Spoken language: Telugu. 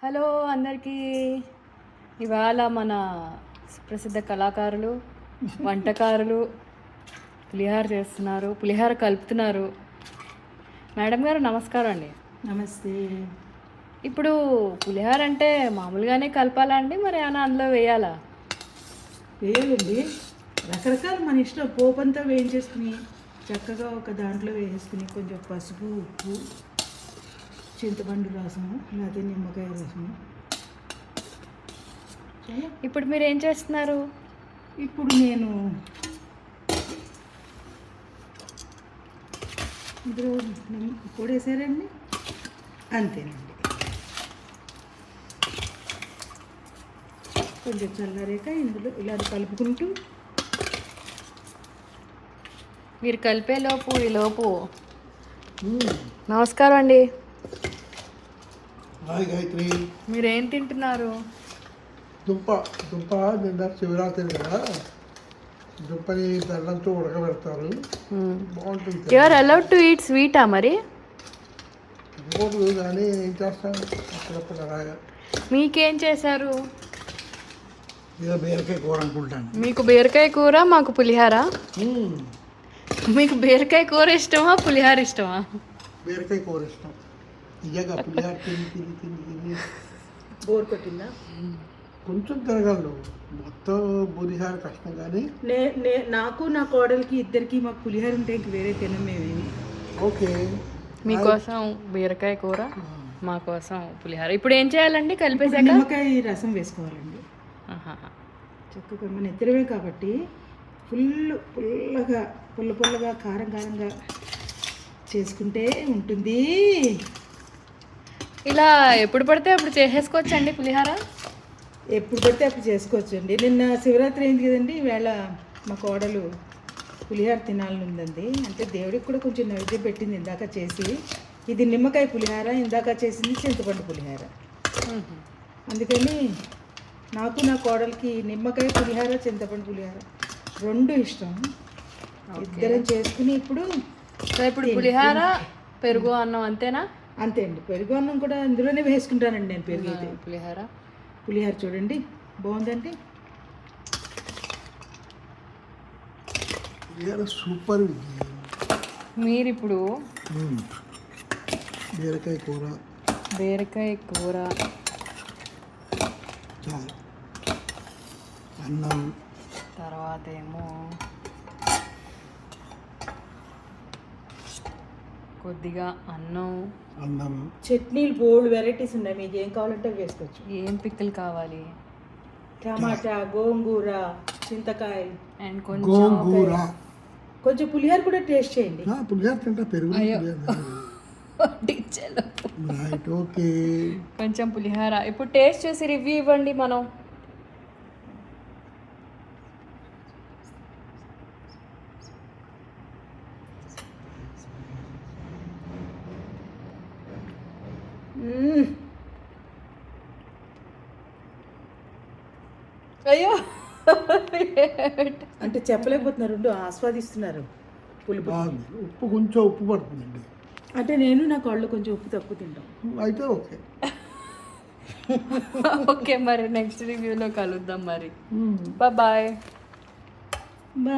హలో అందరికీ. ఇవాళ మన ప్రసిద్ధ కళాకారులు వంటకారులు పులిహార చేస్తున్నారు, పులిహార కలుపుతున్నారు. మేడం గారు నమస్కారం అండి. నమస్తే. ఇప్పుడు పులిహార అంటే మామూలుగానే కలపాలా అండి, మరి ఏమైనా అందులో వేయాలా? వేయాలండి, రకరకాల మన ఇష్టం. పోపు అంతా వేయించేసుకుని చక్కగా ఒక దాంట్లో వేసేసుకుని కొంచెం పసుపు, ఉప్పు, చింతపండు రసము లేకపోతే నిమ్మకాయ రసము. ఇప్పుడు మీరు ఏం చేస్తున్నారు? ఇప్పుడు నేను ఇందులో పొడి వేసారండి, అంతేనండి. కొంచెం చల్లారాక ఇందులో ఇలా కలుపుకుంటూ మీరు కలిపే లోపు ఈలోపు నమస్కారం అండి. హాయ్ గాయత్రి. మీరేం తింటున్నారు? దుంప నిన్న శివరాత్రి కదా, దుంపని బెల్లంతో ఉడకబెడతారు, బాగుంటుంది. You are allowed to eat స్వీటా? మరి ఇంకోటి కానీ ఏం చేస్తాం, అప్పుడప్పుడు అలాగా. మీకేం చేశారు? ఏదో బీరకాయ కూర అనుకుంటాను. మీకు బీరకాయ కూర, మాకు పులిహార. మీకు బీరకాయ కూర ఇష్టమా, పులిహార ఇష్టమా? బీరకాయ కూర ఇష్టం. ఇయ్యగా పులిహార తిని తిని తిని తిని బోర్ కొట్టిందా? కొంచెం తిరగలడు, మొత్తం పులిహార కష్టం. కానీ నాకు నా కోడలికి ఇద్దరికి మాకు పులిహార ఉంటే ఇంక వేరే తినం మేమేమి. ఓకే. మీకోసం బీరకాయ కూర, మా కోసం పులిహార. ఇప్పుడు ఏం చేయాలండి? కలిపేసాక నిమ్మకాయ రసం వేసుకోవాలండి. చక్కగా మన ఇద్దరమే కాబట్టి పుల్లగా పుల్లగా కారంగా చేసుకుంటే ఉంటుంది. ఇలా ఎప్పుడు పడితే అప్పుడు చేసేసుకోవచ్చండి పులిహార? ఎప్పుడు పడితే అప్పుడు చేసుకోవచ్చండి. నిన్న శివరాత్రి అయింది కదండి, ఈవేళ మా కోడలు పులిహార తినాలని ఉందండి. అంటే దేవుడికి కూడా కొంచెం నైవేద్యం పెట్టింది ఇందాక చేసి. ఇది నిమ్మకాయ పులిహార, ఇందాక చేసింది చింతపండు పులిహార. అందుకని నాకు నా కోడలికి నిమ్మకాయ పులిహార, చింతపండు పులిహార రెండు ఇష్టం. ఇద్దరం చేసుకుని ఇప్పుడు పులిహార, పెరుగు అన్నం అంతేనా? అంతే అండి. పెరుగు అన్నం కూడా ఇందులోనే వేసుకుంటానండి నేను. పెరుగు అయితే పులిహార చూడండి బాగుందండి, సూపర్. మీరు ఇప్పుడు బీరకాయ కూర చాలు, అన్నం, తర్వాత ఏమో కొద్దిగా అన్నం, చట్నీలు బోల్డ్ వెరైటీస్ ఉన్నాయి. మీకు ఏం కావాలంటే వేసుకోవచ్చు. ఏం పిక్కలు కావాలి? టమాటా, గోంగూర, చింతకాయ అండ్ కొంచెం పులిహార కూడా టేస్ట్ చేయండి. పులిహార తింటా, పెరుగు. ఓకే, కొంచెం పులిహార. ఇప్పుడు టేస్ట్ చేసి రివ్యూ ఇవ్వండి. మనం అయ్యో అంటే చెప్పలేకపోతున్నారు, ఆస్వాదిస్తున్నారు. ఉప్పు కొంచెం ఉప్పు పడుతుందండి. అంటే నేను నా కాళ్ళు కొంచెం ఉప్పు తక్కువ తింటాం. అయితే ఓకే. ఓకే, మరి నెక్స్ట్ రివ్యూలో కలుద్దాం. మరి బాయ్.